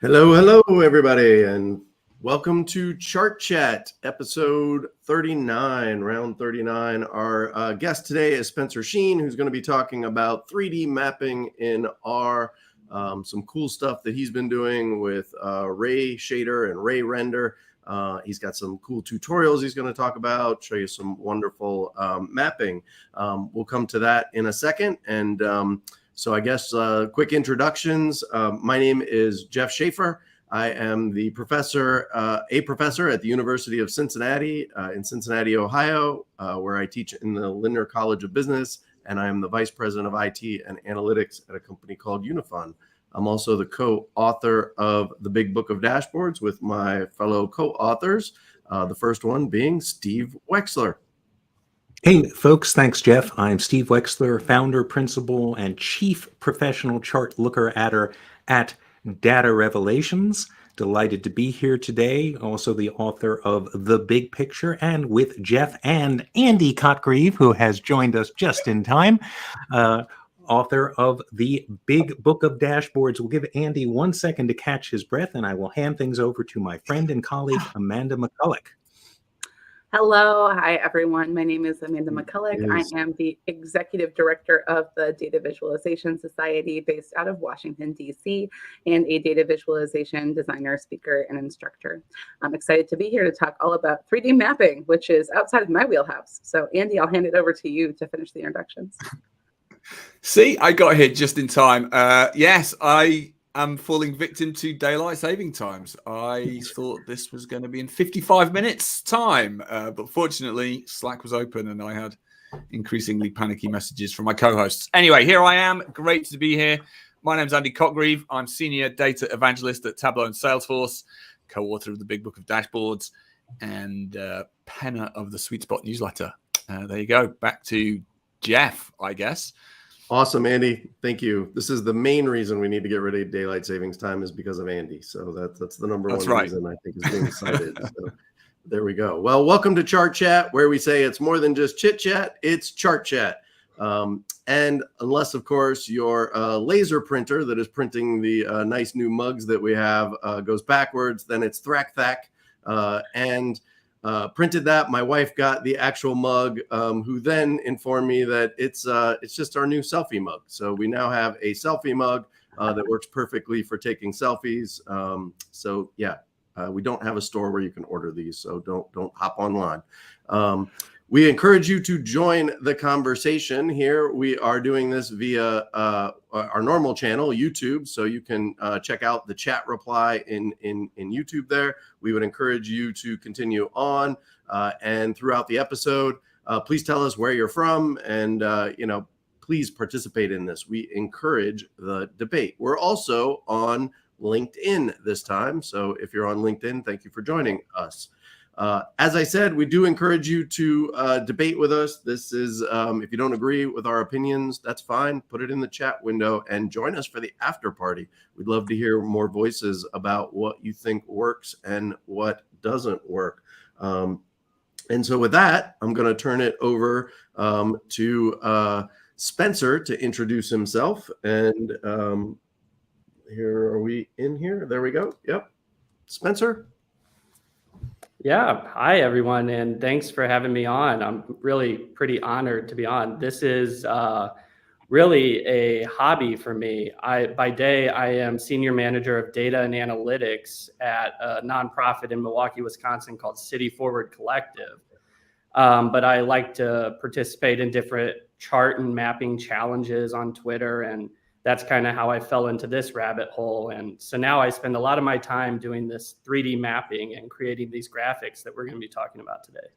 Hello, hello, everybody, and welcome to Chart Chat, episode 39, round 39. Our guest today is Spencer Schien, who's going to be talking about 3D mapping in R, some cool stuff that he's been doing with Ray Shader and Ray Render. He's got some cool tutorials he's going to talk about, show you some wonderful mapping. We'll come to that in a second, and so I guess quick introductions. My name is Jeff Shaffer. I am the professor, a professor at the University of Cincinnati in Cincinnati, Ohio, where I teach in the Lindner College of Business, and I am the vice president of IT and analytics at a company called Unifun. I'm also the co-author of the Big Book of Dashboards with my fellow co-authors, the first one being Steve Wexler. Hey, folks. Thanks, Jeff. I'm Steve Wexler, founder, principal, and chief professional chart looker-adder at Data Revelations. Delighted to be here today. Also the author of The Big Picture, and with Jeff and Andy Cotgreave, who has joined us just in time, author of the Big Book of Dashboards. We'll give Andy 1 second to catch his breath, and I will hand things over to my friend and colleague, Amanda Makulec. Hello. Hi, everyone. My name is Amanda Makulec. I am the executive director of the Data Visualization Society based out of Washington, D.C., and a data visualization designer, speaker, and instructor. I'm excited to be here to talk all about 3D mapping, which is outside of my wheelhouse. So, Andy, I'll hand it over to you to finish the introductions. See, I got here just in time. Yes, I am falling victim to daylight saving times. I thought this was going to be in 55 minutes time, but fortunately Slack was open and I had increasingly panicky messages from my co-hosts. Anyway, here I am. Great to be here. My name's Andy Cotgreave. I'm senior data evangelist at Tableau and Salesforce, co-author of the Big Book of Dashboards, and penner of the Sweet Spot newsletter. There you go. Back to Jeff, I guess. Awesome, Andy. Thank you. This is the main reason we need to get rid of daylight savings time is because of Andy. So that's the number one reason I think is being cited. So there we go. Well, welcome to Chart Chat, where we say it's more than just chit chat, it's chart chat. And unless, of course, your laser printer that is printing the nice new mugs that we have goes backwards, then it's thrack thack. And printed that. My wife got the actual mug, who then informed me that it's just our new selfie mug. So we now have a selfie mug that works perfectly for taking selfies. So yeah, we don't have a store where you can order these, so don't hop online. We encourage you to join the conversation here. We are doing this via our normal channel, YouTube, so you can check out the chat reply in YouTube there. We would encourage you to continue on, and throughout the episode, please tell us where you're from, and please participate in this. We encourage the debate. We're also on LinkedIn this time, so if you're on LinkedIn, thank you for joining us. As I said, we do encourage you to debate with us. This is, if you don't agree with our opinions, that's fine. Put it in the chat window and join us for the after party. We'd love to hear more voices about what you think works and what doesn't work. And so with that, I'm going to turn it over to Spencer to introduce himself. And here, are we in here? There we go. Yep. Spencer. Yeah. Hi, everyone. And thanks for having me on. I'm really pretty honored to be on. This is really a hobby for me. By day, I am senior manager of data and analytics at a nonprofit in Milwaukee, Wisconsin called City Forward Collective. But I like to participate in different chart and mapping challenges on Twitter, and that's kind of how I fell into this rabbit hole. And so now I spend a lot of my time doing this 3D mapping and creating these graphics that we're going to be talking about today.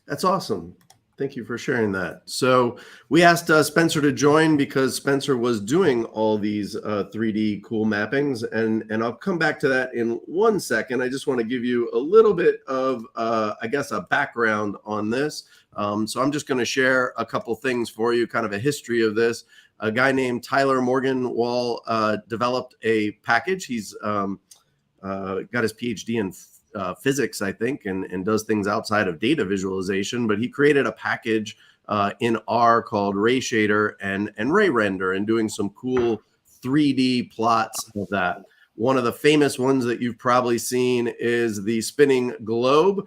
That's awesome. Thank you for sharing that. So we asked Spencer to join because Spencer was doing all these 3D cool mappings, and I'll come back to that in 1 second. I just want to give you a little bit of, I guess, a background on this. So I'm just going to share a couple things for you, kind of a history of this. A guy named Tyler Morgan-Wall developed a package. He's got his PhD in physics, I think, and does things outside of data visualization. But he created a package in R called Ray Shader and Ray Render, and doing some cool 3D plots of that. One of the famous ones that you've probably seen is the spinning globe,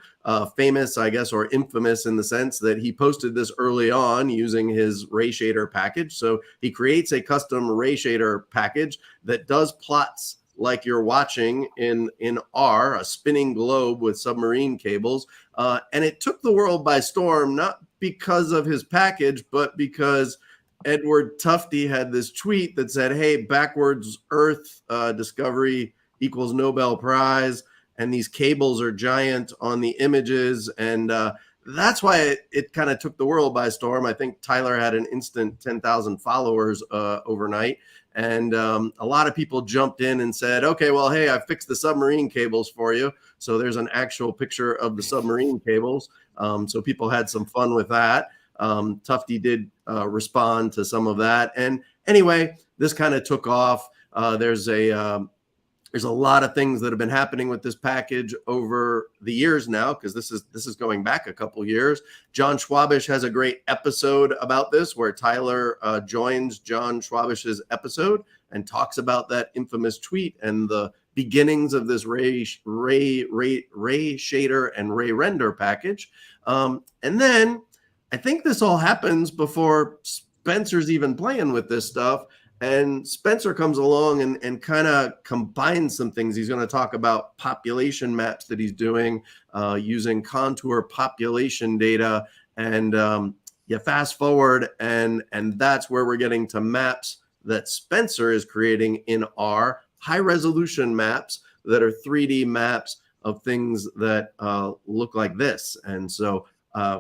famous, I guess, or infamous in the sense that he posted this early on using his ray shader package. So he creates a custom ray shader package that does plots like you're watching in R, a spinning globe with submarine cables. And it took the world by storm, not because of his package, but because Edward Tufte had this tweet that said, hey, backwards Earth discovery equals Nobel Prize. And these cables are giant on the images. And that's why it kind of took the world by storm. I think Tyler had an instant 10,000 followers overnight. And a lot of people jumped in and said, okay, well, hey, I fixed the submarine cables for you. So there's an actual picture of the submarine cables. So people had some fun with that. Tufte did respond to some of that. And anyway, this kind of took off. There's a lot of things that have been happening with this package over the years now, because this is going back a couple years. John Schwabish has a great episode about this where Tyler joins John Schwabish's episode and talks about that infamous tweet and the beginnings of this ray shader and ray render package. And then I think this all happens before Spencer's even playing with this stuff. And Spencer comes along and kind of combines some things. He's going to talk about population maps that he's doing using contour population data. And you fast forward, and that's where we're getting to maps that Spencer is creating in R, high resolution maps that are 3D maps of things that look like this. And so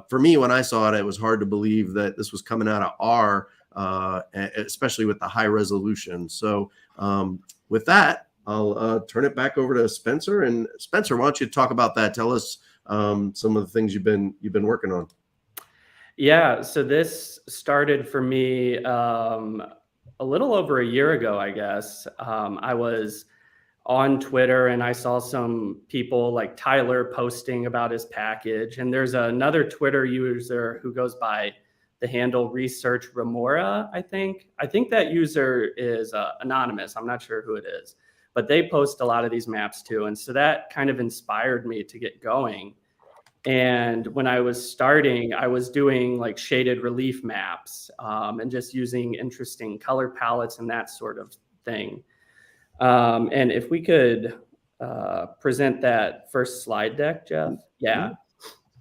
for me, when I saw it, it was hard to believe that this was coming out of R, especially with the high resolution. So with that, I'll turn it back over to Spencer. And Spencer, why don't you talk about that? Tell us some of the things you've been working on. Yeah, so this started for me a little over a year ago, I guess. I was on Twitter and I saw some people like Tyler posting about his package. And there's another Twitter user who goes by the handle Research Remora, I think. I think that user is anonymous. I'm not sure who it is, but they post a lot of these maps too. And so that kind of inspired me to get going. And when I was starting, I was doing like shaded relief maps and just using interesting color palettes and that sort of thing. And if we could present that first slide deck, Jeff. Yeah.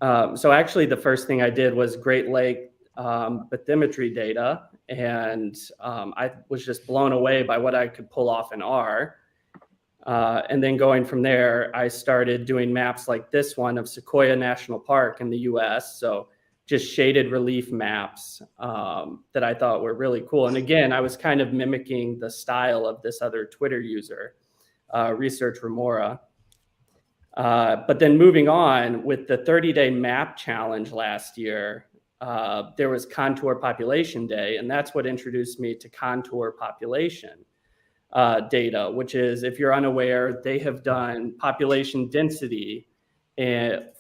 So actually the first thing I did was Great Lake bathymetry data. And I was just blown away by what I could pull off in R. And then going from there, I started doing maps like this one of Sequoia National Park in the US. So just shaded relief maps that I thought were really cool. And again, I was kind of mimicking the style of this other Twitter user, Research Remora. But then moving on with the 30-day map challenge last year, there was Contour Population Day, and that's what introduced me to contour population data, which is, if you're unaware, they have done population density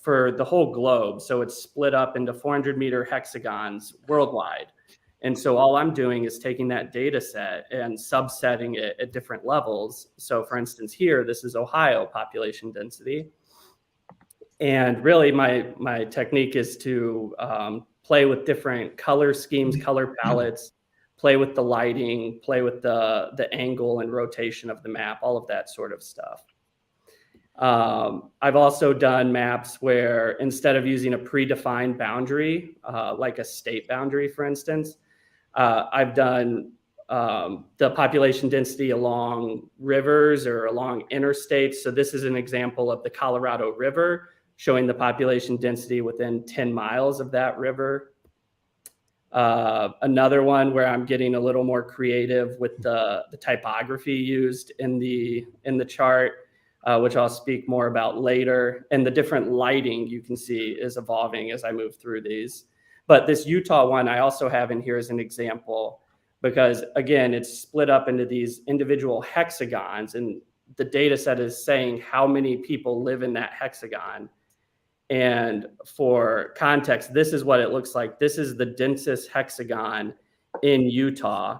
for the whole globe. So it's split up into 400-meter hexagons worldwide. And so all I'm doing is taking that data set and subsetting it at different levels. So for instance, here, this is Ohio population density. And really my technique is to play with different color schemes, color palettes, play with the lighting, play with the angle and rotation of the map, all of that sort of stuff. I've also done maps where instead of using a predefined boundary, like a state boundary, for instance, I've done the population density along rivers or along interstates. So this is an example of the Colorado River, showing the population density within 10 miles of that river. Another one where I'm getting a little more creative with the typography used in the chart, which I'll speak more about later. And the different lighting you can see is evolving as I move through these. But this Utah one I also have in here as an example, because again, it's split up into these individual hexagons, and the data set is saying how many people live in that hexagon. And for context, this is what it looks like. This is the densest hexagon in Utah.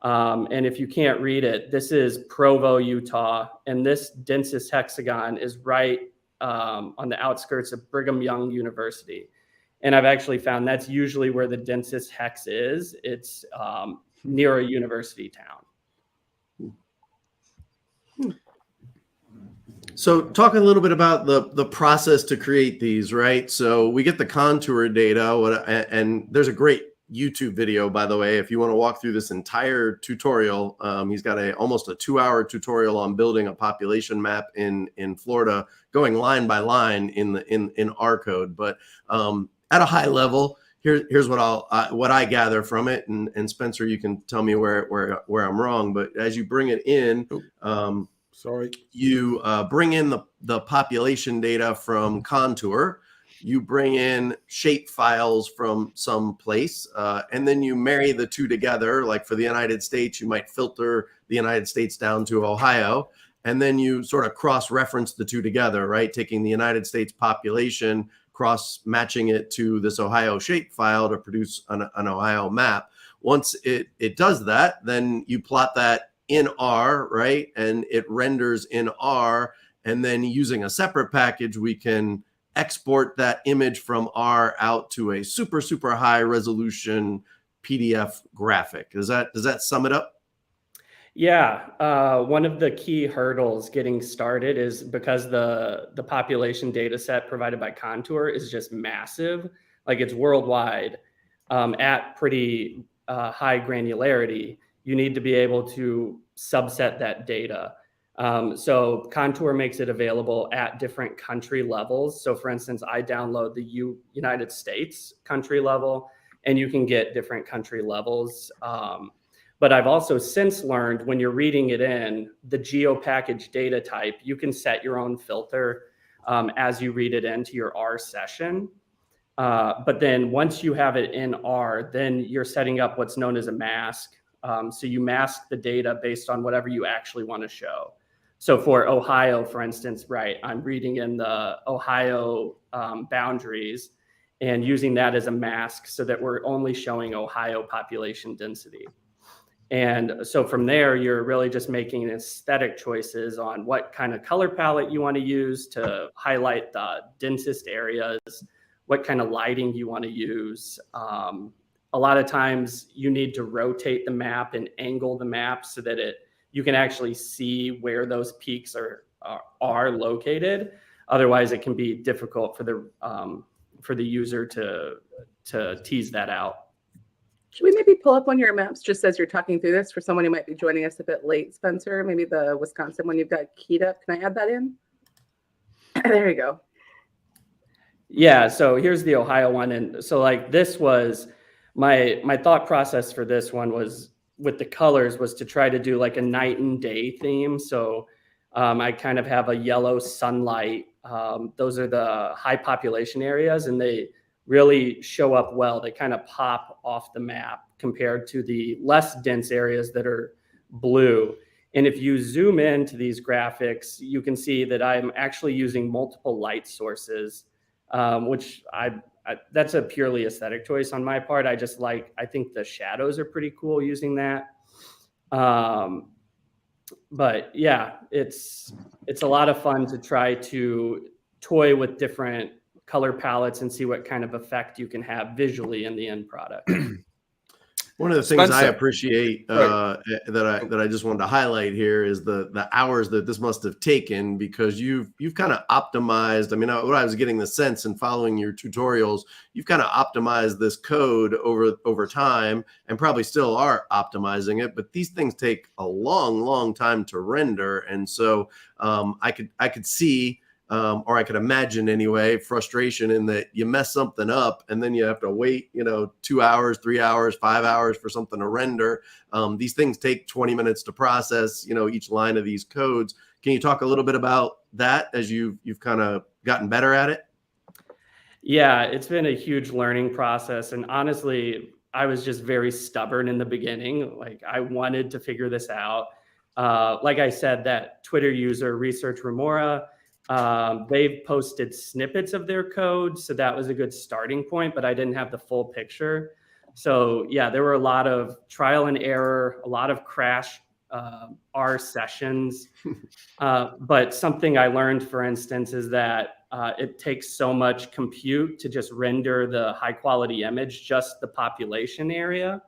And if you can't read it, this is Provo, Utah. And this densest hexagon is right on the outskirts of Brigham Young University. And I've actually found that's usually where the densest hex is. It's near a university town. So talk a little bit about the process to create these, right? So we get the contour data, and there's a great YouTube video, by the way, if you want to walk through this entire tutorial. He's got almost a 2-hour tutorial on building a population map in Florida, going line by line in R code. But at a high level, here's what I gather from it, and Spencer, you can tell me where I'm wrong. But as you bring it in, you bring in the population data from Contour. You bring in shape files from some place, and then you marry the two together. Like for the United States, you might filter the United States down to Ohio, and then you sort of cross-reference the two together, right? Taking the United States population, cross-matching it to this Ohio shape file to produce an Ohio map. Once it does that, then you plot that in R, right? And it renders in R, and then using a separate package, we can export that image from R out to a super, super high resolution PDF graphic. Does that sum it up? Yeah, one of the key hurdles getting started is because the population data set provided by Contour is just massive, like it's worldwide at pretty high granularity. You need to be able to subset that data. So Contour makes it available at different country levels. So for instance, I download the United States country level, and you can get different country levels. But I've also since learned when you're reading it in, the geo package data type, you can set your own filter as you read it into your R session. But then once you have it in R, then you're setting up what's known as a mask. So you mask the data based on whatever you actually want to show. So for Ohio, for instance, right, I'm reading in the Ohio boundaries and using that as a mask so that we're only showing Ohio population density. And so from there, you're really just making aesthetic choices on what kind of color palette you want to use to highlight the densest areas, what kind of lighting you want to use. A lot of times you need to rotate the map and angle the map so that you can actually see where those peaks are located. Otherwise, it can be difficult for the user to tease that out. Should we maybe pull up one of your maps just as you're talking through this for someone who might be joining us a bit late, Spencer? Maybe the Wisconsin one you've got keyed up. Can I add that in? There you go. Yeah, so here's the Ohio one. And so like this was my thought process for this one was with the colors was to try to do like a night and day theme. So I kind of have a yellow sunlight. Those are the high population areas, and they really show up well. They kind of pop off the map compared to the less dense areas that are blue. And if you zoom into these graphics, you can see that I'm actually using multiple light sources, which that's a purely aesthetic choice on my part. I think the shadows are pretty cool using that. But yeah, it's a lot of fun to try to toy with different color palettes and see what kind of effect you can have visually in the end product. One of the things I appreciate that I just wanted to highlight here is the hours that this must have taken, because you've kind of optimized. I mean, what I was getting the sense in following your tutorials, you've kind of optimized this code over time, and probably still are optimizing it. But these things take a long time to render, and so I could see. Or I could imagine anyway, frustration in that you mess something up and then you have to wait, 2 hours, 3 hours, 5 hours for something to render. These things take 20 minutes to process, each line of these codes. Can you talk a little bit about that as you've kind of gotten better at it? Yeah, it's been a huge learning process. And honestly, I was just very stubborn in the beginning. Like I wanted to figure this out. Like I said, that Twitter user, Research Remora, they've posted snippets of their code, so that was a good starting point, but I didn't have the full picture. So yeah, there were a lot of trial and error, a lot of crash R sessions. But something I learned, for instance, is that it takes so much compute to just render the high quality image, just the population area,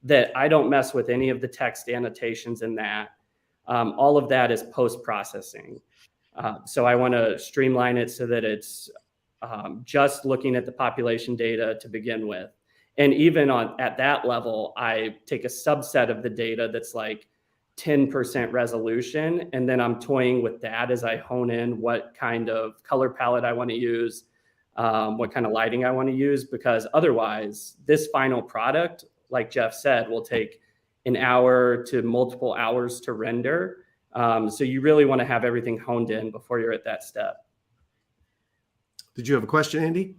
that I don't mess with any of the text annotations in that. All of that is post-processing. So I want to streamline it so that it's just looking at the population data to begin with. And even at that level, I take a subset of the data that's like 10% resolution, and then I'm toying with that as I hone in what kind of color palette I want to use, what kind of lighting I want to use, because otherwise this final product, like Jeff said, will take an hour to multiple hours to render. So you really want to have everything honed in before you're at that step. Did you have a question, Andy?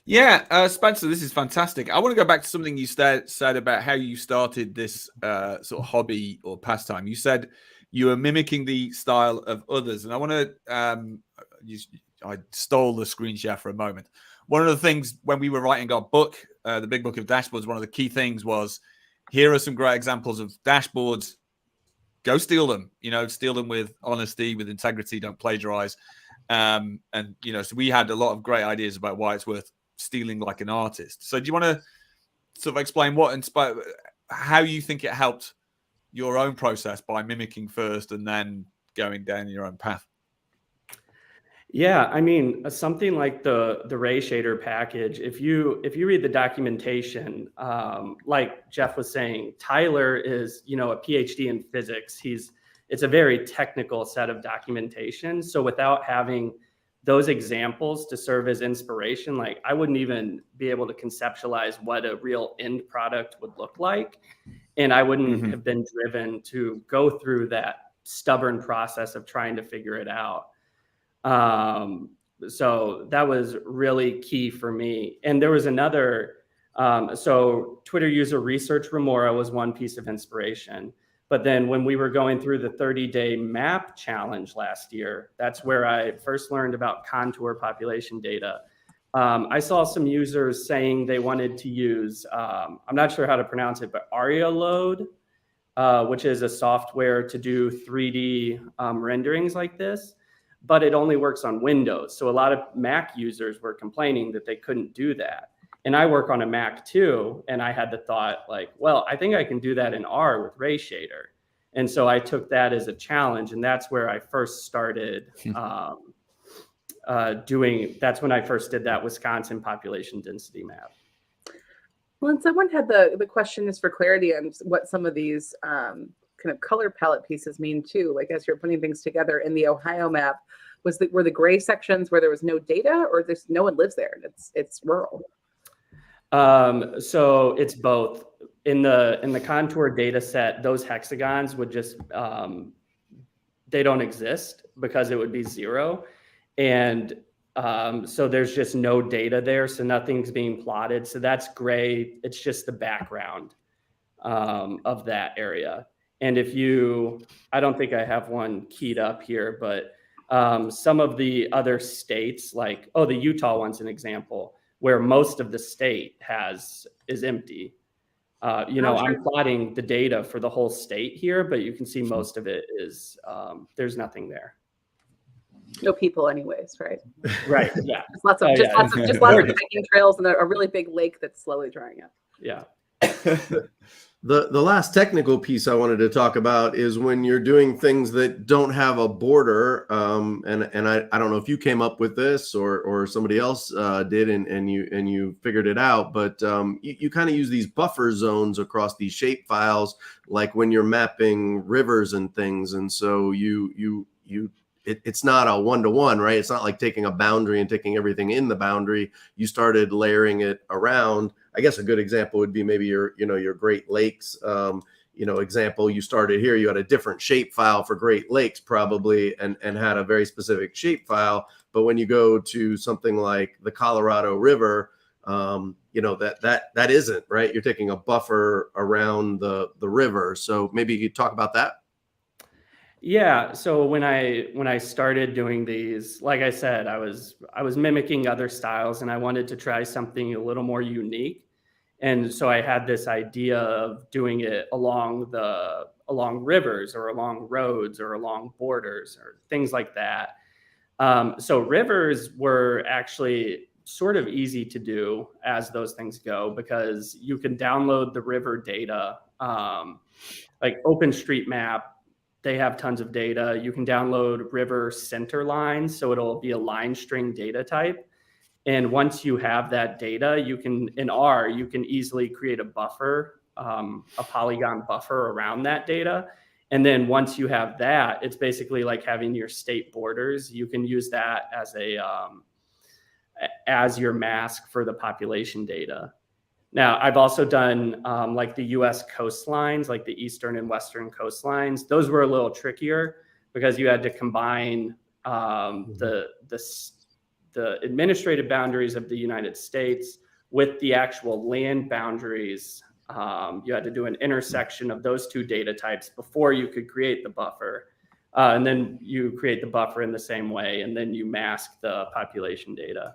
Yeah, Spencer, this is fantastic. I want to go back to something you said about how you started this sort of hobby or pastime. You said you were mimicking the style of others, and I want to. I stole the screen share for a moment. One of the things when we were writing our book, the Big Book of Dashboards, one of the key things was, here are some great examples of dashboards. Go steal them. Steal them with honesty, with integrity. Don't plagiarize. And so we had a lot of great ideas about why it's worth stealing like an artist. So do you want to sort of explain what inspired, how you think it helped your own process by mimicking first and then going down your own path? Yeah, I mean, something like the ray shader package, if you read the documentation, like Jeff was saying, Tyler is, a PhD in physics. It's a very technical set of documentation. So without having those examples to serve as inspiration, like I wouldn't even be able to conceptualize what a real end product would look like. And I wouldn't have been driven to go through that stubborn process of trying to figure it out. So that was really key for me. And there was another, so Twitter user research remora was one piece of inspiration. But then when we were going through the 30-day map challenge last year, that's where I first learned about contour population data. I saw some users saying they wanted to use, I'm not sure how to pronounce it, but AriaLoad, which is a software to do 3D renderings like this, but it only works on Windows. So a lot of Mac users were complaining that they couldn't do that. And I work on a Mac too, and I had the thought like, well, I think I can do that in R with Ray Shader. And so I took that as a challenge, and that's where I first started that's when I first did that Wisconsin population density map. Well, and someone had the question is for clarity on what some of these kind of color palette pieces mean too. Like as you're putting things together in the Ohio map, were the gray sections where there was no data, or there's no one lives there and it's rural? So it's both. In the contour data set, those hexagons would just they don't exist because it would be 0. And so there's just no data there. So nothing's being plotted. So that's gray. It's just the background of that area. And I don't think I have one keyed up here, but some of the other states, like, the Utah one's an example, where most of the state is empty. I'm plotting the data for the whole state here, but you can see most of it is there's nothing there. No people, anyways, right? Right. Yeah. Lots of hiking trails and a really big lake that's slowly drying up. Yeah. The last technical piece I wanted to talk about is when you're doing things that don't have a border, and I don't know if you came up with this or somebody else did, and you figured it out, but you kind of use these buffer zones across these shape files, like when you're mapping rivers and things, and so it's not a one-to-one, right? It's not like taking a boundary and taking everything in the boundary. You started layering it around. I guess a good example would be maybe your Great Lakes, example. You started here, you had a different shape file for Great Lakes probably, and had a very specific shape file. But when you go to something like the Colorado River, that isn't, right? You're taking a buffer around the river. So maybe you could talk about that. Yeah. So when I started doing these, like I said, I was mimicking other styles, and I wanted to try something a little more unique. And so I had this idea of doing it along rivers or along roads or along borders or things like that. So rivers were actually sort of easy to do as those things go, because you can download the river data, like OpenStreetMap. They have tons of data. You can download river center lines, so it'll be a line string data type. And once you have that data, you can, in R, you can easily create a buffer, a polygon buffer around that data. And then once you have that, it's basically like having your state borders. You can use that as your mask for the population data. Now, I've also done like the US coastlines, like the eastern and western coastlines. Those were a little trickier because you had to combine the administrative boundaries of the United States with the actual land boundaries. You had to do an intersection of those two data types before you could create the buffer. And then you create the buffer in the same way, and then you mask the population data.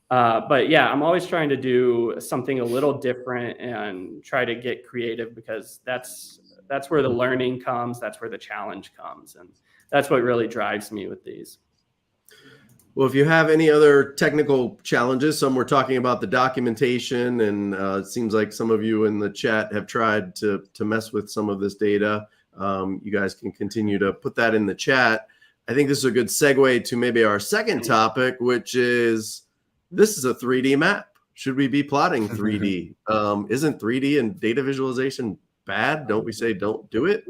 But yeah, I'm always trying to do something a little different and try to get creative, because that's where the learning comes. That's where the challenge comes. And that's what really drives me with these. Well, if you have any other technical challenges, some were talking about the documentation, and it seems like some of you in the chat have tried to mess with some of this data. You guys can continue to put that in the chat. I think this is a good segue to maybe our second topic, which is, this is a 3D map. Should we be plotting 3D? Isn't 3D and data visualization bad? Don't we say don't do it?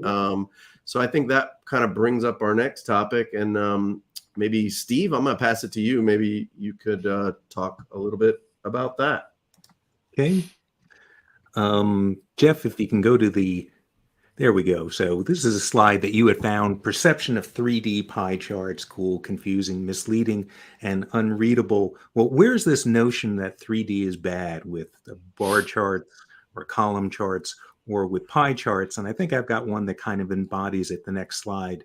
So I think that kind of brings up our next topic. And maybe Steve, I'm going to pass it to you. Maybe you could talk a little bit about that. Okay. Jeff, if you can go to there we go. So this is a slide that you had found: perception of 3D pie charts, cool, confusing, misleading, and unreadable. Well, where's this notion that 3D is bad with the bar charts or column charts or with pie charts? And I think I've got one that kind of embodies it, the next slide,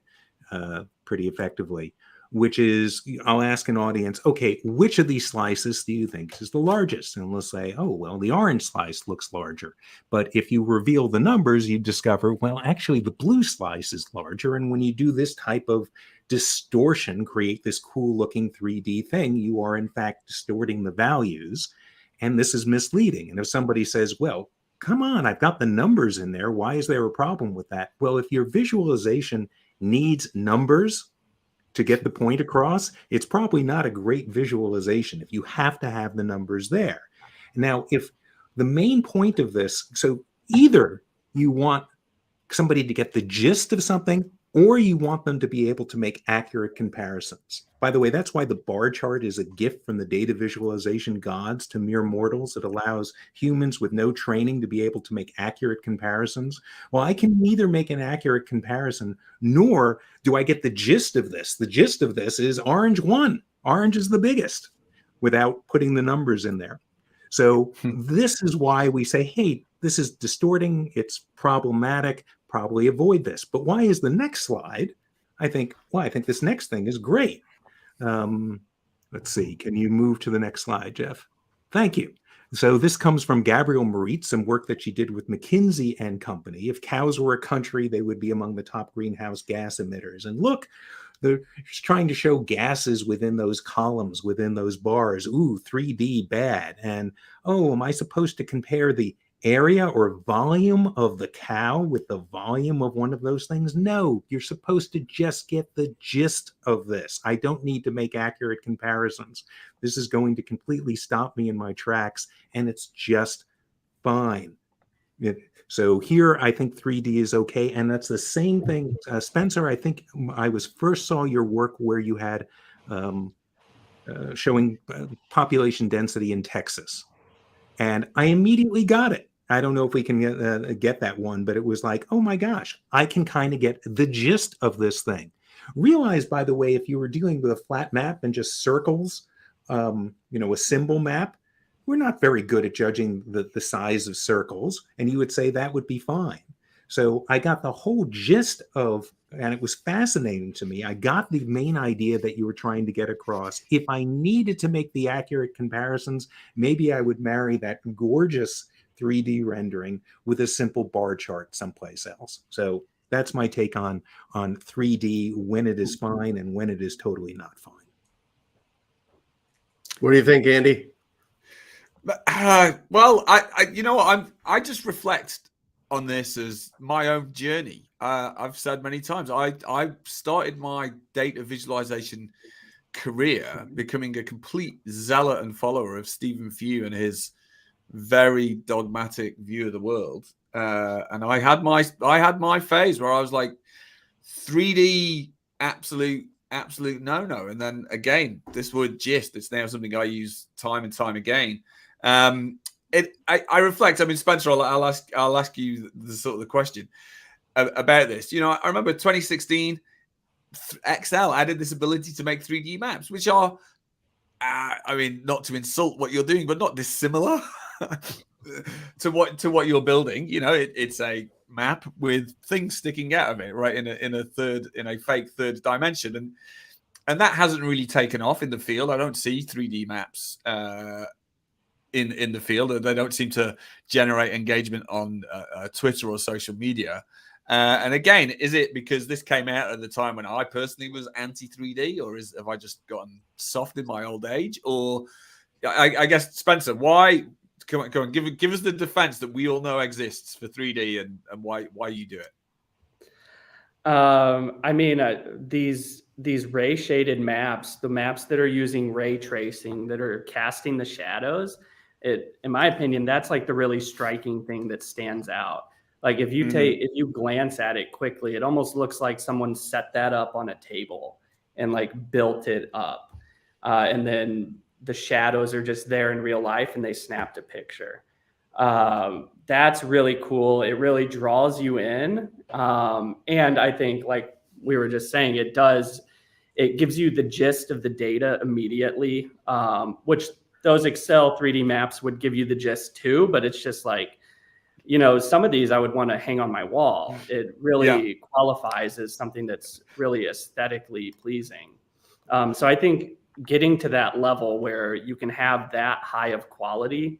pretty effectively, which is, I'll ask an audience, okay, which of these slices do you think is the largest? And we'll say, oh, well, the orange slice looks larger. But if you reveal the numbers, you discover, well, actually the blue slice is larger. And when you do this type of distortion, create this cool looking 3D thing, you are in fact distorting the values. And this is misleading. And if somebody says, well, come on, I've got the numbers in there, why is there a problem with that? Well, if your visualization needs numbers to get the point across, it's probably not a great visualization if you have to have the numbers there. Now, if the main point of this, so either you want somebody to get the gist of something, or you want them to be able to make accurate comparisons. By the way, that's why the bar chart is a gift from the data visualization gods to mere mortals. It allows humans with no training to be able to make accurate comparisons. Well, I can neither make an accurate comparison, nor do I get the gist of this. The gist of this is orange won. Orange is the biggest, without putting the numbers in there. So this is why we say, hey, this is distorting, it's problematic, probably avoid this. But why is the next slide? I think this next thing is great. Let's see, can you move to the next slide, Jeff? Thank you. So this comes from Gabrielle Moritz, some work that she did with McKinsey and Company. If cows were a country, they would be among the top greenhouse gas emitters. And look, they're trying to show gases within those columns, within those bars. Ooh, 3D bad. And, oh, am I supposed to compare the area or volume of the cow with the volume of one of those things? No, you're supposed to just get the gist of this. I don't need to make accurate comparisons. This is going to completely stop me in my tracks, and it's just fine. So here, I think 3D is okay, and that's the same thing. Spencer, I think I first saw your work where you had showing population density in Texas. And I immediately got it. I don't know if we can get that one, but it was like, oh my gosh, I can kind of get the gist of this thing. Realize, by the way, if you were dealing with a flat map and just circles, a symbol map, we're not very good at judging the size of circles. And you would say that would be fine. So I got the whole gist of, and it was fascinating to me. I got the main idea that you were trying to get across. If I needed to make the accurate comparisons, maybe I would marry that gorgeous 3D rendering with a simple bar chart someplace else. So that's my take on 3D, when it is fine and when it is totally not fine. What do you think, Andy? Well, I just reflect on this as my own journey. I've said many times, I started my data visualization career becoming a complete zealot and follower of Stephen Few and his very dogmatic view of the world. And I had my phase where I was like, 3D absolute no. And then again, this word gist, it's now something I use time and time again. I reflect. I mean, Spencer, I'll ask you the question about this. You know, I remember 2016, Excel added this ability to make 3D maps, which are, I mean, not to insult what you're doing, but not dissimilar to what you're building. You know, it's a map with things sticking out of it, right, in a fake third dimension, and that hasn't really taken off in the field. I don't see 3D maps in the field. They don't seem to generate engagement on Twitter or social media. And again, is it because this came out at the time when I personally was anti 3D, or have I just gotten soft in my old age? Or I guess, Spencer, why? Come on, give us the defense that we all know exists for 3D and why you do it. I mean, these ray shaded maps, the maps that are using ray tracing, that are casting the shadows, in my opinion, that's like the really striking thing that stands out. Like if you glance at it quickly, it almost looks like someone set that up on a table and like built it up. And then the shadows are just there in real life and they snapped a picture. That's really cool. It really draws you in. And I think, like we were just saying, it gives you the gist of the data immediately, which those Excel 3D maps would give you the gist too, but it's just like, you know, some of these I would want to hang on my wall. It really qualifies as something that's really aesthetically pleasing. So I think getting to that level where you can have that high of quality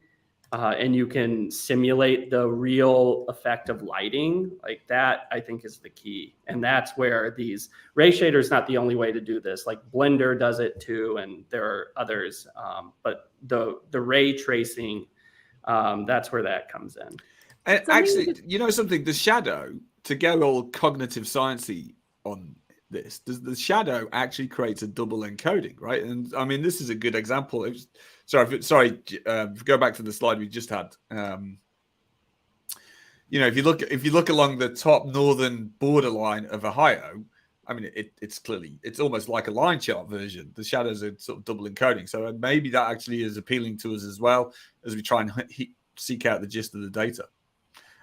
and you can simulate the real effect of lighting, like that, I think is the key. And that's where these ray shader is not the only way to do this. Like Blender does it too, and there are others. But the ray tracing, that's where that comes in. And actually, you know something, the shadow, to go all cognitive sciencey on this, the shadow actually creates a double encoding, right? And I mean, this is a good example. Sorry, go back to the slide we just had. You know, if you look along the top northern borderline of Ohio, I mean, it's almost like a line chart version. The shadows are sort of double encoding, so maybe that actually is appealing to us as well as we try and seek out the gist of the data.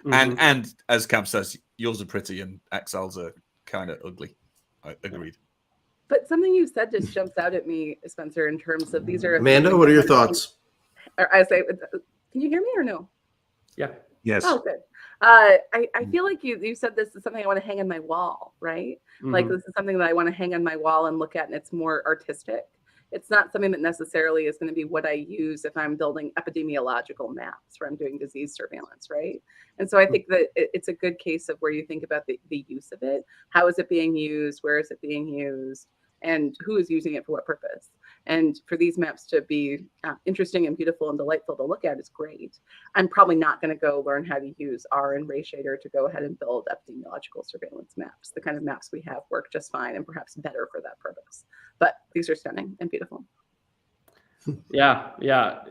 Mm-hmm. And as Cam says, yours are pretty and Excel's are kind of ugly. I agreed. But something you said just jumps out at me, Spencer, in terms of these are. Amanda, what are your thoughts? I say, can you hear me or no? Yeah. Yes. Oh, good. I feel like you said this is something I want to hang on my wall, right? Mm-hmm. Like this is something that I want to hang on my wall and look at, and it's more artistic. It's not something that necessarily is going to be what I use if I'm building epidemiological maps where I'm doing disease surveillance, right? And so I think that it's a good case of where you think about the use of it. How is it being used? Where is it being used? And who is using it for what purpose? And for these maps to be interesting and beautiful and delightful to look at is great. I'm probably not going to go learn how to use R and Ray Shader to go ahead and build epidemiological surveillance maps. The kind of maps we have work just fine and perhaps better for that purpose. But these are stunning and beautiful. Yeah,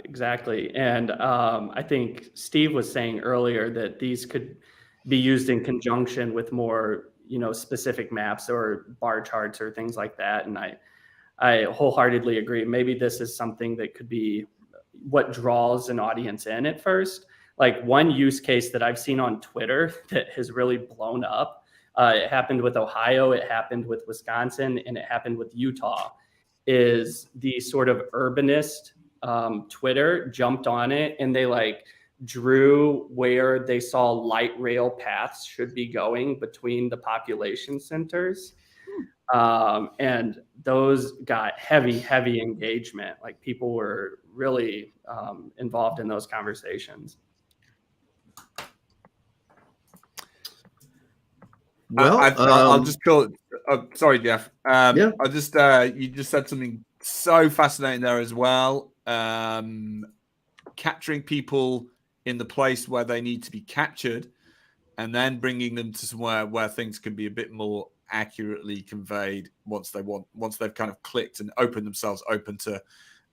exactly. And I think Steve was saying earlier that these could be used in conjunction with more, specific maps or bar charts or things like that. And I wholeheartedly agree. Maybe this is something that could be what draws an audience in at first. Like one use case that I've seen on Twitter that has really blown up. It happened with Ohio, it happened with Wisconsin, and it happened with Utah. Is the sort of urbanist Twitter jumped on it and they drew where they saw light rail paths should be going between the population centers. And those got heavy engagement. Like people were really involved in those conversations. Well, I'll just call it. Oh, sorry, Jeff. Yeah. I just you just said something so fascinating there as well. Capturing people in the place where they need to be captured, and then bringing them to somewhere where things can be a bit more accurately conveyed once they've kind of clicked and opened themselves open to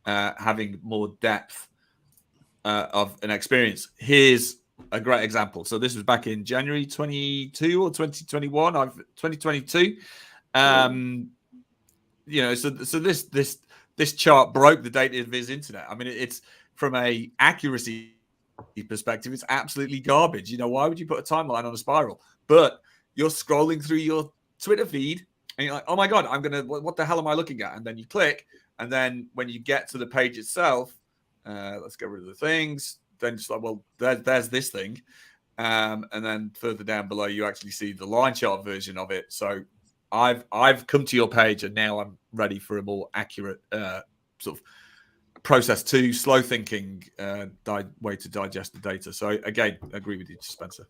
having more depth of an experience. Here's a great example. So this was back in January 22 or 2021. 2022. So this chart broke the data viz internet. I mean, it's from a accuracy perspective, it's absolutely garbage. You know, why would you put a timeline on a spiral? But you're scrolling through your Twitter feed and you're like, oh my God, what the hell am I looking at? And then you click, and then when you get to the page itself, let's get rid of the things. Then just like, well, there's this thing. And then further down below, you actually see the line chart version of it. So I've come to your page, and now I'm ready for a more accurate sort of process to slow thinking way to digest the data. So again, I agree with you, Spencer.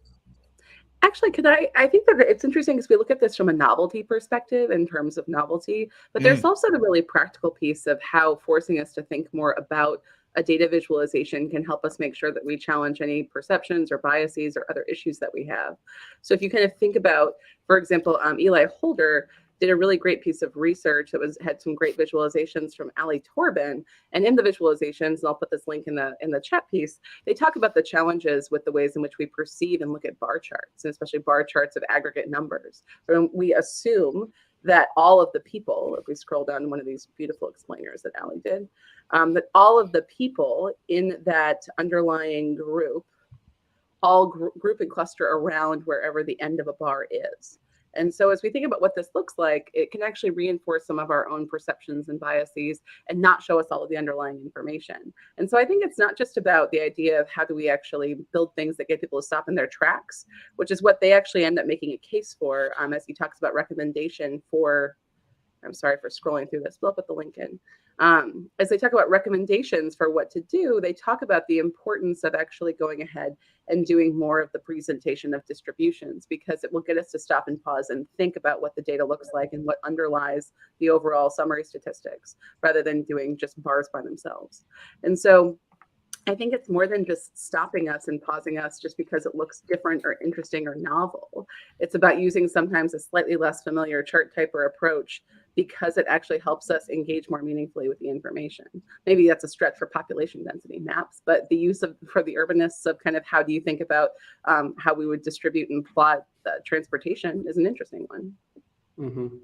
Actually, I think that it's interesting because we look at this from a novelty perspective in terms of novelty, but there's also the really practical piece of how forcing us to think more about a data visualization can help us make sure that we challenge any perceptions or biases or other issues that we have. So if you kind of think about, for example, Eli Holder did a really great piece of research that had some great visualizations from Ali Torben. And in the visualizations, and I'll put this link in the chat piece, they talk about the challenges with the ways in which we perceive and look at bar charts, and especially bar charts of aggregate numbers. We assume that all of the people, if we scroll down to one of these beautiful explainers that Ali did, that all of the people in that underlying group all group and cluster around wherever the end of a bar is. And so as we think about what this looks like, it can actually reinforce some of our own perceptions and biases and not show us all of the underlying information. And so I think it's not just about the idea of how do we actually build things that get people to stop in their tracks, which is what they actually end up making a case for as he talks about recommendation for, I'm sorry for scrolling through this, but I'll put the link in. As they talk about recommendations for what to do, they talk about the importance of actually going ahead and doing more of the presentation of distributions, because it will get us to stop and pause and think about what the data looks like and what underlies the overall summary statistics, rather than doing just bars by themselves. And so I think it's more than just stopping us and pausing us just because it looks different or interesting or novel. It's about using sometimes a slightly less familiar chart type or approach because it actually helps us engage more meaningfully with the information. Maybe that's a stretch for population density maps, but the use of, for the urbanists, of kind of how do you think about how we would distribute and plot transportation is an interesting one. Mm-hmm.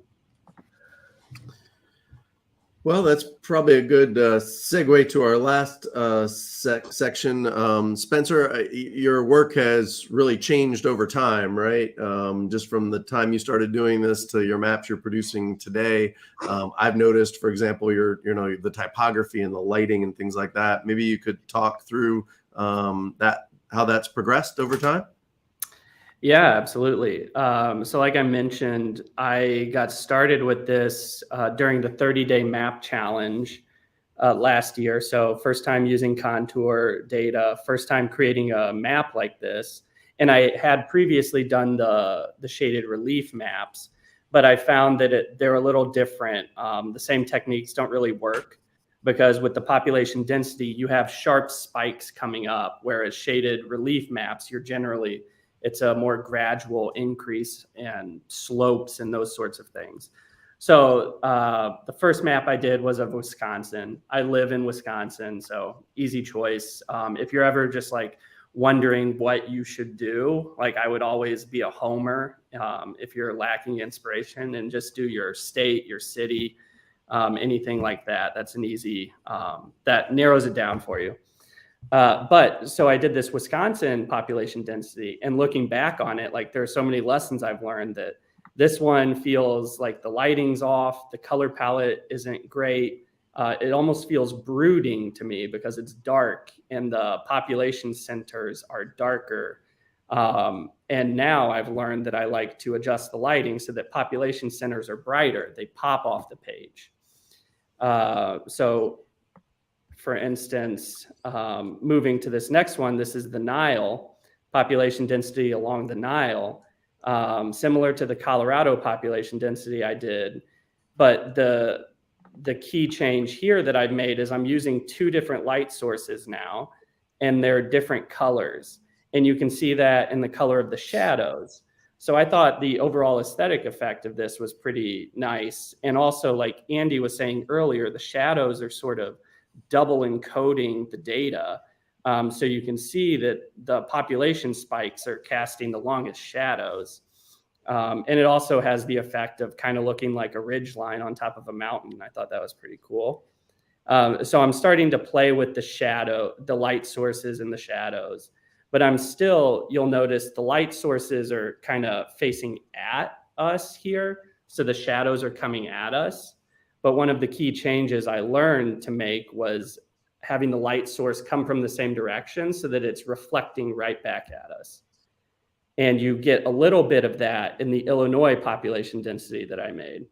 Well, that's probably a good segue to our last section. Spencer, your work has really changed over time, right? Just from the time you started doing this to your maps you're producing today. I've noticed, for example, the typography and the lighting and things like that. Maybe you could talk through how that's progressed over time. Yeah, absolutely. So like I mentioned, I got started with this during the 30-day map challenge last year. So first time using contour data, first time creating a map like this. And I had previously done the shaded relief maps, but I found that they're a little different. The same techniques don't really work, because with the population density, you have sharp spikes coming up, whereas shaded relief maps, it's a more gradual increase and slopes and those sorts of things. So the first map I did was of Wisconsin. I live in Wisconsin, so easy choice. If you're ever just like wondering what you should do, like I would always be a homer if you're lacking inspiration, and just do your state, your city, anything like that. That's an easy, that narrows it down for you. But so I did this Wisconsin population density, and looking back on it, like there are so many lessons I've learned that this one feels like the lighting's off, the color palette isn't great. It almost feels brooding to me because it's dark and the population centers are darker. And now I've learned that I like to adjust the lighting so that population centers are brighter. They pop off the page. So for instance, moving to this next one, this is the Nile, population density along the Nile. similar to the Colorado population density I did. But the key change here that I've made is I'm using 2 different light sources now, and they're different colors. And you can see that in the color of the shadows. So I thought the overall aesthetic effect of this was pretty nice. And also, like Andy was saying earlier, the shadows are sort of double encoding the data. So you can see that the population spikes are casting the longest shadows. And it also has the effect of kind of looking like a ridge line on top of a mountain. I thought that was pretty cool. So I'm starting to play with the light sources and the shadows, but you'll notice the light sources are kind of facing at us here. So the shadows are coming at us. But one of the key changes I learned to make was having the light source come from the same direction so that it's reflecting right back at us. And you get a little bit of that in the Illinois population density that I made.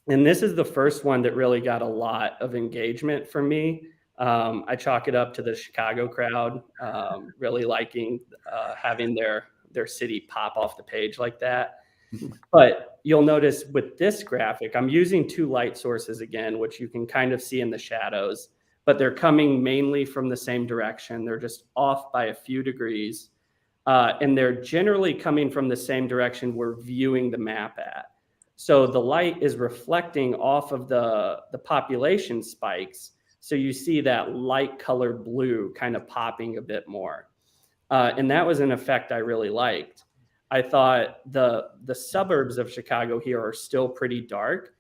And this is the first one that really got a lot of engagement from me. I chalk it up to the Chicago crowd, really liking having their city pop off the page like that. But you'll notice with this graphic, I'm using 2 light sources again, which you can kind of see in the shadows, but they're coming mainly from the same direction. They're just off by a few degrees. And they're generally coming from the same direction we're viewing the map at. So the light is reflecting off of the population spikes. So you see that light colored blue kind of popping a bit more. And that was an effect I really liked. I thought the suburbs of Chicago here are still pretty dark.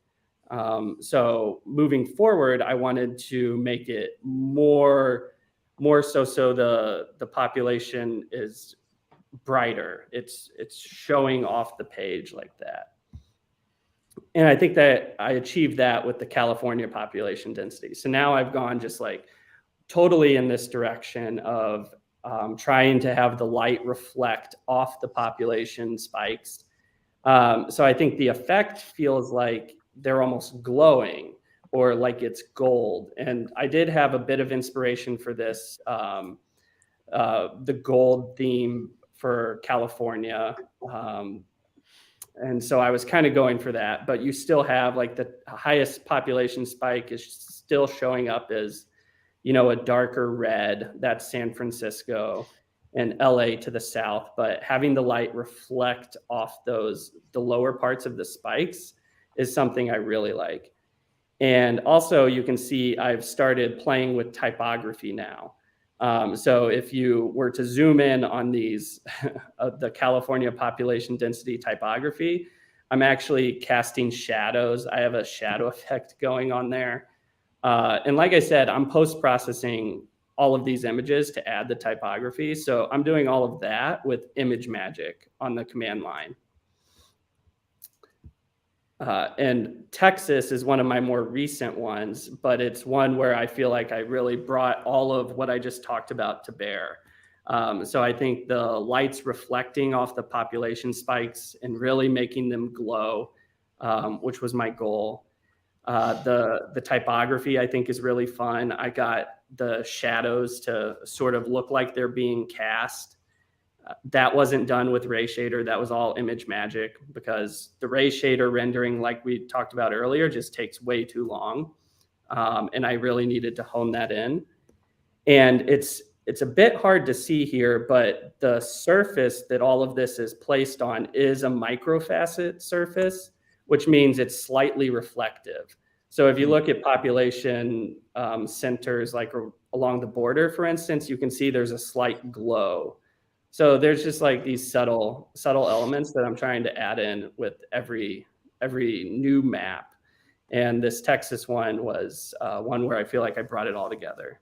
So moving forward, I wanted to make it more so the population is brighter. It's showing off the page like that. And I think that I achieved that with the California population density. So now I've gone just like totally in this direction of trying to have the light reflect off the population spikes. So I think the effect feels like they're almost glowing or like it's gold. And I did have a bit of inspiration for this, the gold theme for California. And so I was kind of going for that, but you still have like the highest population spike is still showing up as, a darker red. That's San Francisco and LA to the south, but having the light reflect off the lower parts of the spikes is something I really like. And also you can see I've started playing with typography now. So if you were to zoom in on these, the California population density typography, I'm actually casting shadows. I have a shadow effect going on there. And like I said, I'm post-processing all of these images to add the typography. So I'm doing all of that with Image Magic on the command line. And Texas is one of my more recent ones, but it's one where I feel like I really brought all of what I just talked about to bear. So I think the lights reflecting off the population spikes and really making them glow, which was my goal. The typography I think is really fun. I got the shadows to sort of look like they're being cast. That wasn't done with ray shader. That was all Image Magic because the ray shader rendering, like we talked about earlier, just takes way too long. And I really needed to hone that in. And it's a bit hard to see here, but the surface that all of this is placed on is a microfacet surface, which means it's slightly reflective. So if you look at population centers, like along the border, for instance, you can see there's a slight glow. So there's just like these subtle elements that I'm trying to add in with every new map. And this Texas one was one where I feel like I brought it all together.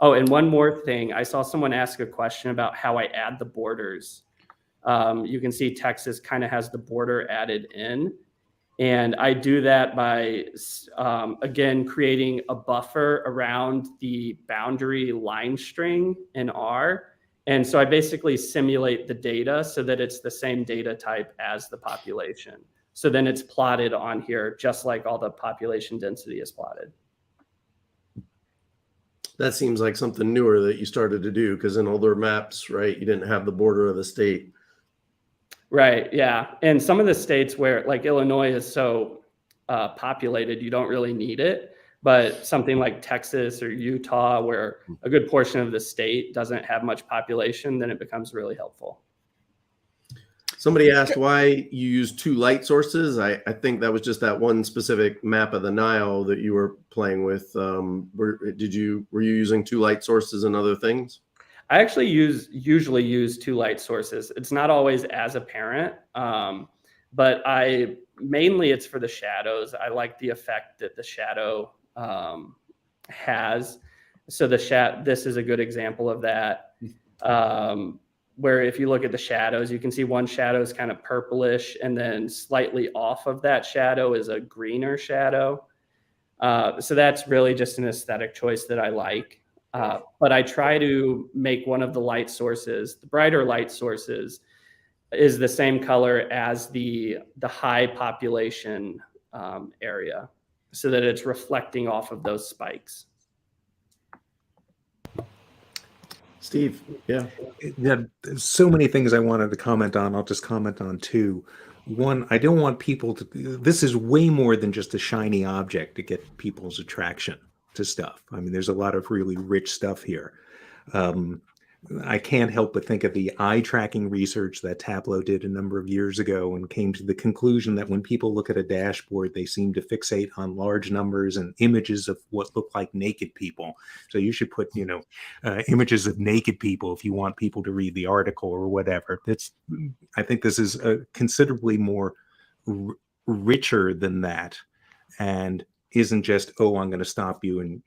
Oh, and one more thing. I saw someone ask a question about how I add the borders. You can see Texas kind of has the border added in. And I do that by, again, creating a buffer around the boundary line string in R. And so I basically simulate the data so that it's the same data type as the population. So then it's plotted on here, just like all the population density is plotted. That seems like something newer that you started to do, because in older maps, right, you didn't have the border of the state. Right. Yeah. And some of the states where like Illinois is so populated, you don't really need it. But something like Texas or Utah, where a good portion of the state doesn't have much population, then it becomes really helpful. Somebody asked why you use 2 light sources. I think that was just that one specific map of the Nile that you were playing with. Were you using 2 light sources and other things? I actually usually use 2 light sources. It's not always as apparent, but mainly it's for the shadows. I like the effect that the shadow has. So this is a good example of that. Where if you look at the shadows, you can see one shadow is kind of purplish, and then slightly off of that shadow is a greener shadow. So that's really just an aesthetic choice that I like. But I try to make one of the light sources, the brighter light sources, is the same color as the high population area, so that it's reflecting off of those spikes. Steve, yeah. There's so many things I wanted to comment on. I'll just comment on 2. One, I don't want people to, this is way more than just a shiny object to get people's attraction to stuff. I mean, there's a lot of really rich stuff here. I can't help but think of the eye tracking research that Tableau did a number of years ago and came to the conclusion that when people look at a dashboard, they seem to fixate on large numbers and images of what look like naked people. So you should put, images of naked people if you want people to read the article or whatever. I think this is considerably more richer than that, and isn't just, oh, I'm going to stop you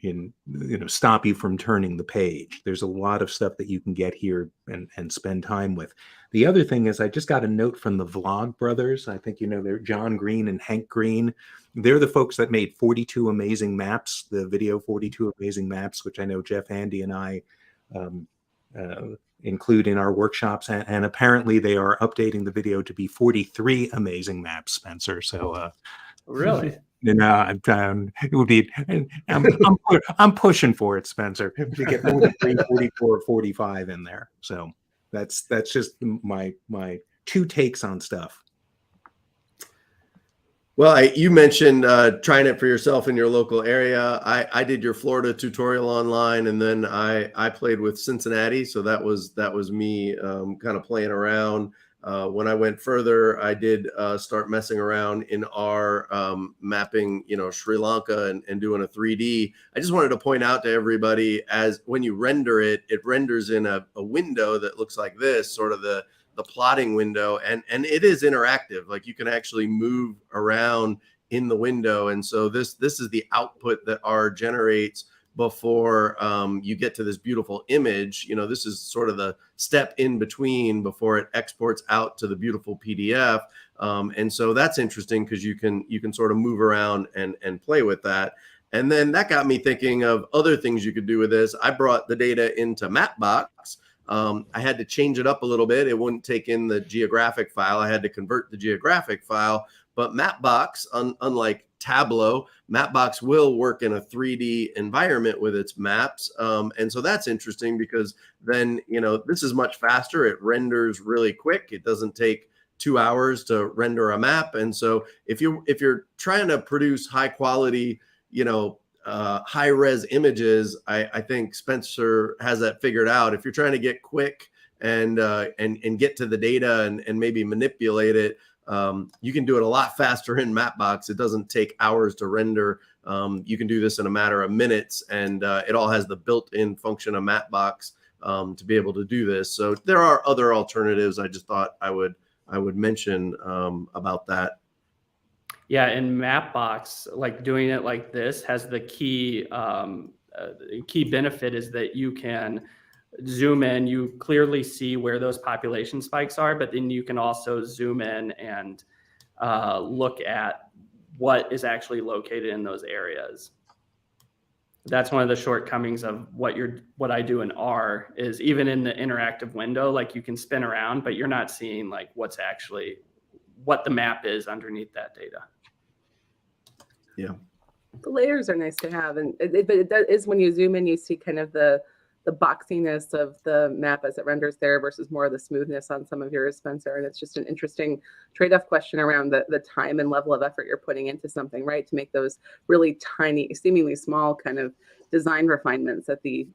stop you from turning the page. There's a lot of stuff that you can get here and spend time with. The other thing is I just got a note from the Vlog brothers. I think, they're John Green and Hank Green. They're the folks that made 42 Amazing Maps, the video 42 Amazing Maps, which I know Jeff, Andy, and I include in our workshops. And apparently they are updating the video to be 43 Amazing Maps, Spencer. So Really? It would be. I'm pushing for it, Spencer, to get 43, 44, 45 in there. So that's just my 2 takes on stuff. Well, you mentioned trying it for yourself in your local area. I did your Florida tutorial online, and then I played with Cincinnati. So that was me kind of playing around. When I went further, I did start messing around in our mapping, Sri Lanka and doing a 3D. I just wanted to point out to everybody, as when you render it, it renders in a window that looks like this, sort of the plotting window, and it is interactive. Like you can actually move around in the window, and so this is the output that R generates before you get to this beautiful image. This is sort of the step in between before it exports out to the beautiful PDF. And so that's interesting because you can sort of move around and play with that. And then that got me thinking of other things you could do with this. I brought the data into Mapbox. I had to change it up a little bit. It wouldn't take in the geographic file. I had to convert the geographic file. But Mapbox, unlike Tableau, Mapbox will work in a 3D environment with its maps. And so that's interesting because then, this is much faster. It renders really quick. It doesn't take 2 hours to render a map. And so if you're trying to produce high quality, high res images, I think Spencer has that figured out. If you're trying to get quick and get to the data and maybe manipulate it, you can do it a lot faster in Mapbox. It doesn't take hours to render. You can do this in a matter of minutes, and it all has the built-in function of Mapbox to be able to do this. So there are other alternatives. I just thought I would mention about that. Yeah, and Mapbox, like doing it like this, has the key benefit is that you can zoom in, you clearly see where those population spikes are, but then you can also zoom in and look at what is actually located in those areas. That's one of the shortcomings of what I do in R, is even in the interactive window, like you can spin around, but you're not seeing like what the map is underneath that data. Yeah. The layers are nice to have, but it is when you zoom in, you see kind of the boxiness of the map as it renders there versus more of the smoothness on some of yours, Spencer. And it's just an interesting trade-off question around the time and level of effort you're putting into something, right? To make those really tiny, seemingly small kind of design refinements at the,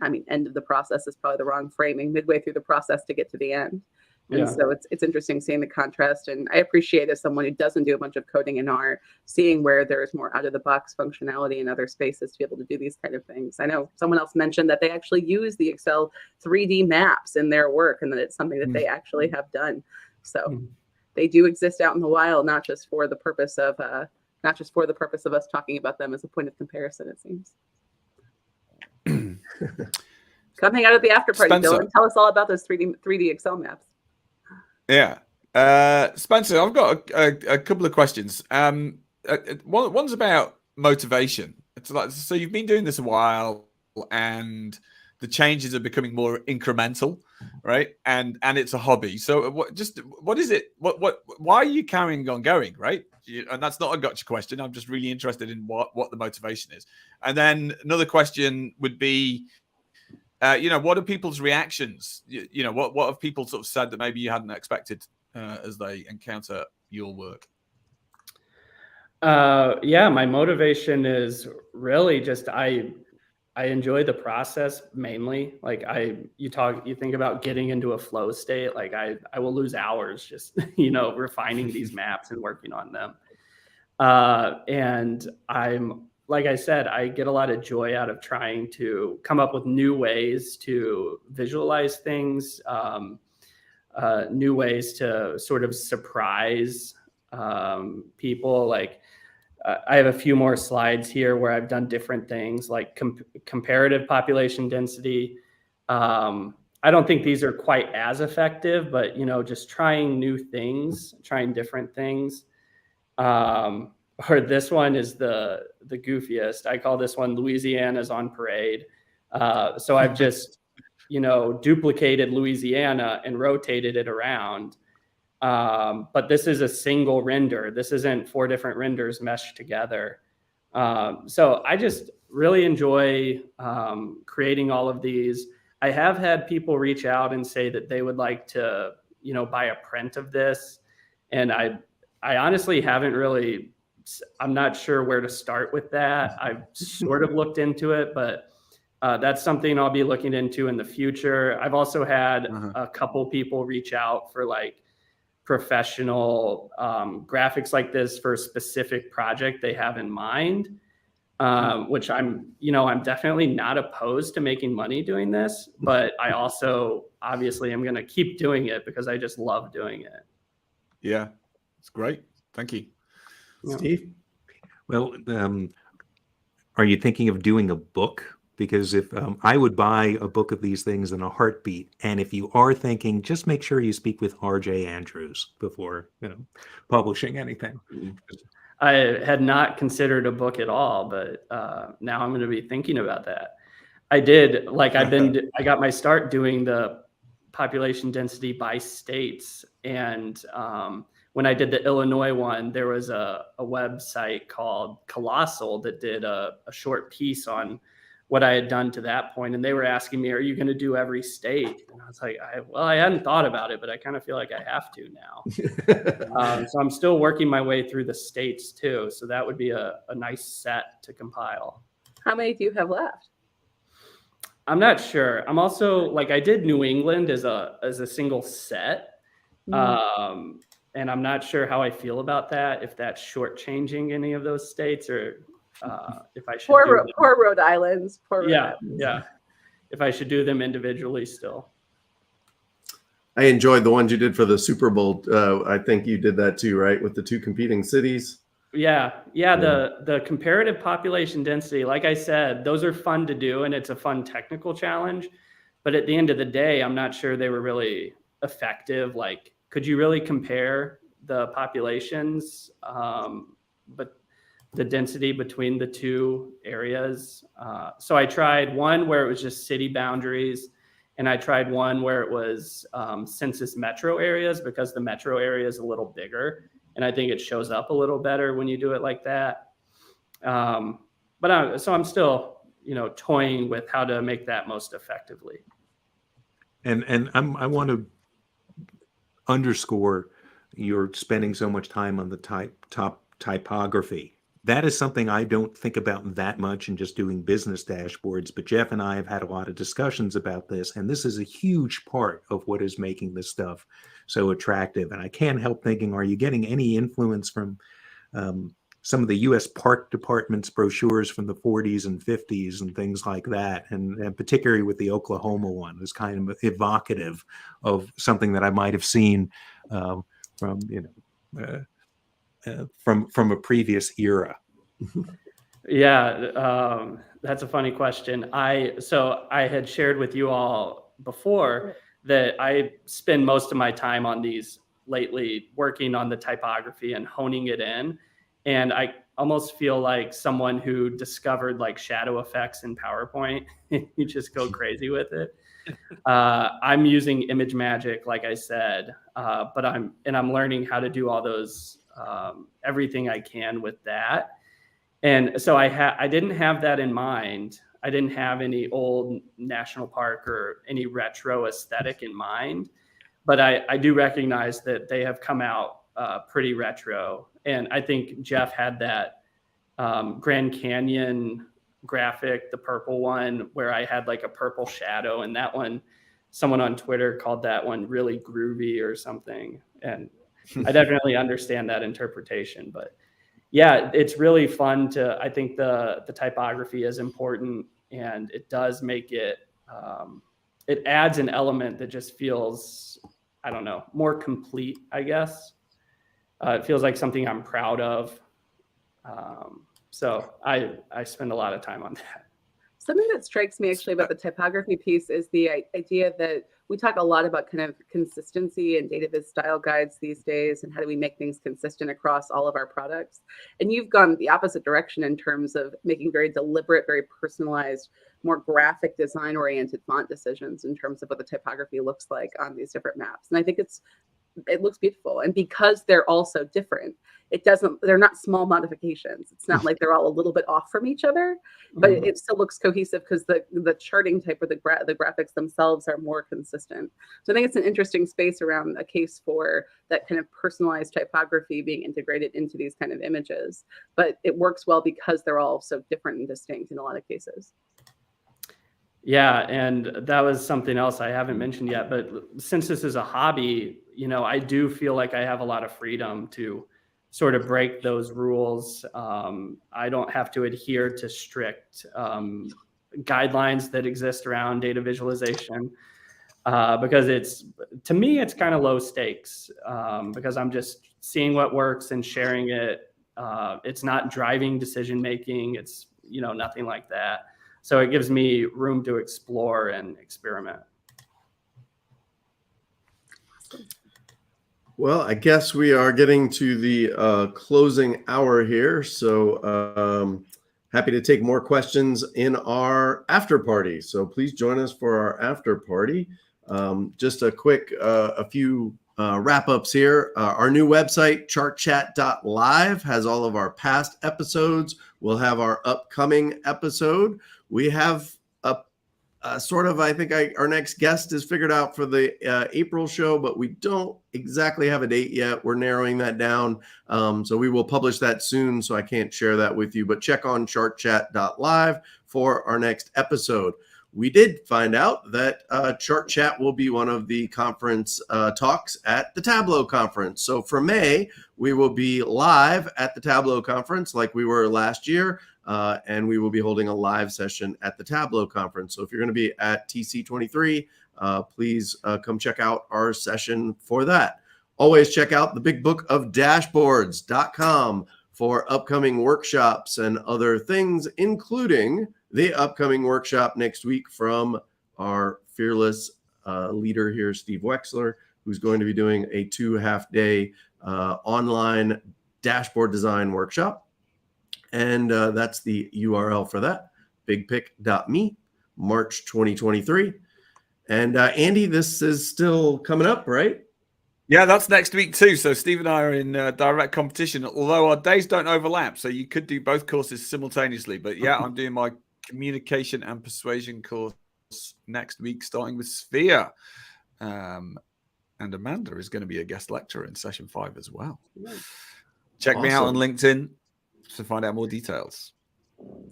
end of the process is probably the wrong framing, midway through the process to get to the end. And so it's interesting seeing the contrast. And I appreciate, as someone who doesn't do a bunch of coding in R, seeing where there's more out of the box functionality in other spaces to be able to do these kind of things. I know someone else mentioned that they actually use the Excel 3D maps in their work, and that it's something that they actually have done. So they do exist out in the wild, not just for the purpose of us talking about them as a point of comparison, it seems. Come hang out at the after party, Dylan, and tell us all about those 3D Excel maps. Yeah. Spencer, I've got a couple of questions. One's about motivation. It's like, so you've been doing this a while, and the changes are becoming more incremental, right? And it's a hobby. So what is it? Why are you carrying on going, right? And that's not a gotcha question. I'm just really interested in what the motivation is. And then another question would be, what are people's reactions? What have people sort of said that maybe you hadn't expected as they encounter your work? My motivation is really just I enjoy the process mainly. Like you think about getting into a flow state. Like I will lose hours just refining these maps and working on them. And like I said, I get a lot of joy out of trying to come up with new ways to visualize things, new ways to sort of surprise people. Like I have a few more slides here where I've done different things like comparative population density. I don't think these are quite as effective, but just trying new things, trying different things. Or this one is the goofiest. I call this one Louisiana's on parade. So I've just, duplicated Louisiana and rotated it around. But this is a single render. This isn't 4 different renders meshed together. So I just really enjoy creating all of these. I have had people reach out and say that they would like to, buy a print of this. And I honestly haven't really, I'm not sure where to start with that. I've sort of looked into it, but that's something I'll be looking into in the future. I've also had a couple people reach out for like professional graphics like this for a specific project they have in mind, which I'm definitely not opposed to making money doing this, but I also obviously am going to keep doing it because I just love doing it. Yeah, it's great. Thank you. Steve? Well, are you thinking of doing a book? Because if I would buy a book of these things in a heartbeat, and if you are thinking, just make sure you speak with R.J. Andrews before publishing anything. I had not considered a book at all, but now I'm going to be thinking about that. I did, I got my start doing the population density by states, and when I did the Illinois one, there was a website called Colossal that did a short piece on what I had done to that point. And they were asking me, are you going to do every state? And I was like, I hadn't thought about it, but I kind of feel like I have to now. So I'm still working my way through the states too. So that would be a nice set to compile. How many do you have left? I'm not sure. I'm also I did New England as a single set. And I'm not sure how I feel about that, if that's shortchanging any of those states, or if I should poor Rhode Island. Yeah. If I should do them individually still. I enjoyed the ones you did for the Super Bowl. I think you did that too, right? With the 2 competing cities. Yeah. The comparative population density, like I said, those are fun to do, and it's a fun technical challenge. But at the end of the day, I'm not sure they were really effective. Like, could you really compare the populations, but the density between the 2 areas? So I tried one where it was just city boundaries, and I tried one where it was census metro areas, because the metro area is a little bigger, and I think it shows up a little better when you do it like that. So I'm still, toying with how to make that most effectively. And I want to underscore you're spending so much time on the top typography. That is something I don't think about that much in just doing business dashboards, but Jeff and I have had a lot of discussions about this, and this is a huge part of what is making this stuff so attractive. And I can't help thinking, are you getting any influence from some of the U.S. Park Department's brochures from the 40s and 50s and things like that, and particularly with the Oklahoma one, was kind of evocative of something that I might have seen from a previous era. Yeah, that's a funny question. So I had shared with you all before that I spend most of my time on these lately, working on the typography and honing it in. And I almost feel like someone who discovered like shadow effects in PowerPoint. You just go crazy with it. I'm using Image Magic, like I said, but I'm learning how to do all those, everything I can with that. And so I didn't have that in mind. I didn't have any old national park or any retro aesthetic in mind, but I do recognize that they have come out pretty retro. And I think Jeff had that Grand Canyon graphic, the purple one, where I had like a purple shadow, and that one, someone on Twitter called that one really groovy or something. And I definitely understand that interpretation, but yeah, it's really fun I think the typography is important, and it does make it, it adds an element that just feels, I don't know, more complete, I guess. It feels like something I'm proud of. So I spend a lot of time on that. Something that strikes me actually about the typography piece is the idea that we talk a lot about kind of consistency and data viz style guides these days, and how do we make things consistent across all of our products. And you've gone the opposite direction in terms of making very deliberate, very personalized, more graphic design oriented font decisions in terms of what the typography looks like on these different maps. And I think it looks beautiful. And because they're all so different, they're not small modifications. It's not like they're all a little bit off from each other, but it still looks cohesive because the charting type or the graphics themselves are more consistent. So I think it's an interesting space around a case for that kind of personalized typography being integrated into these kind of images, but it works well because they're all so different and distinct in a lot of cases. Yeah, and that was something else I haven't mentioned yet, but since this is a hobby, I do feel like I have a lot of freedom to sort of break those rules. I don't have to adhere to strict guidelines that exist around data visualization because to me, it's kind of low stakes because I'm just seeing what works and sharing it. It's not driving decision-making. It's, nothing like that. So it gives me room to explore and experiment. Well, I guess we are getting to the closing hour here. So happy to take more questions in our after party. So please join us for our after party. Just a quick, a few wrap-ups here. Our new website, chartchat.live, has all of our past episodes. We'll have our upcoming episode. We have sort of, I think our next guest is figured out for the April show, but we don't exactly have a date yet. We're narrowing that down. So we will publish that soon. So I can't share that with you, but check on chartchat.live for our next episode. We did find out that Chart Chat will be one of the conference talks at the Tableau conference. So for May, we will be live at the Tableau conference like we were last year. And we will be holding a live session at the Tableau conference. So if you're going to be at TC23, please come check out our session for that. Always check out the Big Book of Dashboards.com for upcoming workshops and other things, including the upcoming workshop next week from our fearless leader here, Steve Wexler, who's going to be doing a 2.5-day online dashboard design workshop. And that's the URL for that, bigpick.me, March 2023. And Andy, this is still coming up, right? Yeah, that's next week too. So Steve and I are in direct competition, although our days don't overlap. So you could do both courses simultaneously. But yeah, I'm doing my communication and persuasion course next week, starting with Sphere. And Amanda is going to be a guest lecturer in session 5 as well. Check me out on LinkedIn to find out more details.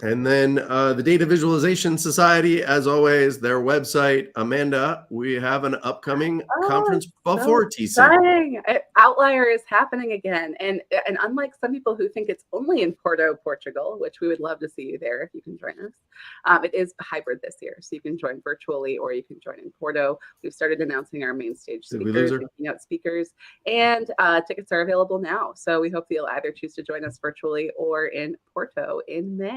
And then the Data Visualization Society, as always, their website. Amanda, we have an upcoming conference before TC. Exciting. Outlier is happening again. And unlike some people who think it's only in Porto, Portugal, which we would love to see you there if you can join us, it is hybrid this year. So you can join virtually or you can join in Porto. We've started announcing our main stage speakers and keynote speakers, and tickets are available now. So we hope that you'll either choose to join us virtually or in Porto in May.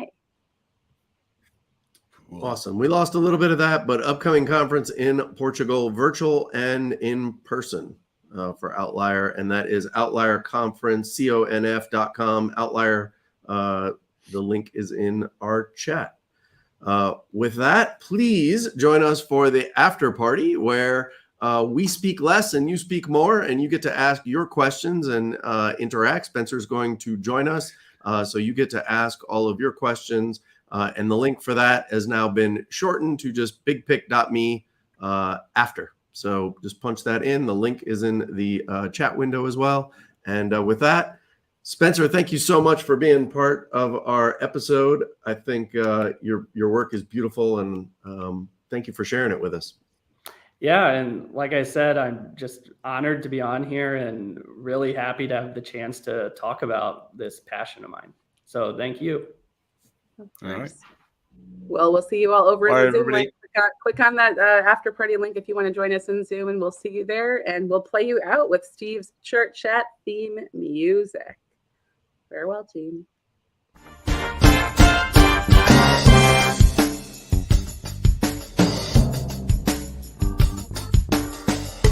Awesome. We lost a little bit of that, but upcoming conference in Portugal, virtual and in person for Outlier. And that is outlierconference.com. Outlier, the link is in our chat. With that, please join us for the after party where we speak less and you speak more, and you get to ask your questions and interact. Spencer's going to join us. So you get to ask all of your questions. And the link for that has now been shortened to just bigpic.me after. So just punch that in. The link is in the chat window as well. And with that, Spencer, thank you so much for being part of our episode. I think your work is beautiful, and thank you for sharing it with us. Yeah, and like I said, I'm just honored to be on here and really happy to have the chance to talk about this passion of mine. So thank you. All right. Well, we'll see you all over in the Zoom everybody. link. Click on that after party link if you want to join us in Zoom, and we'll see you there. And we'll play you out with Steve's Chart Chat theme music. Farewell, team.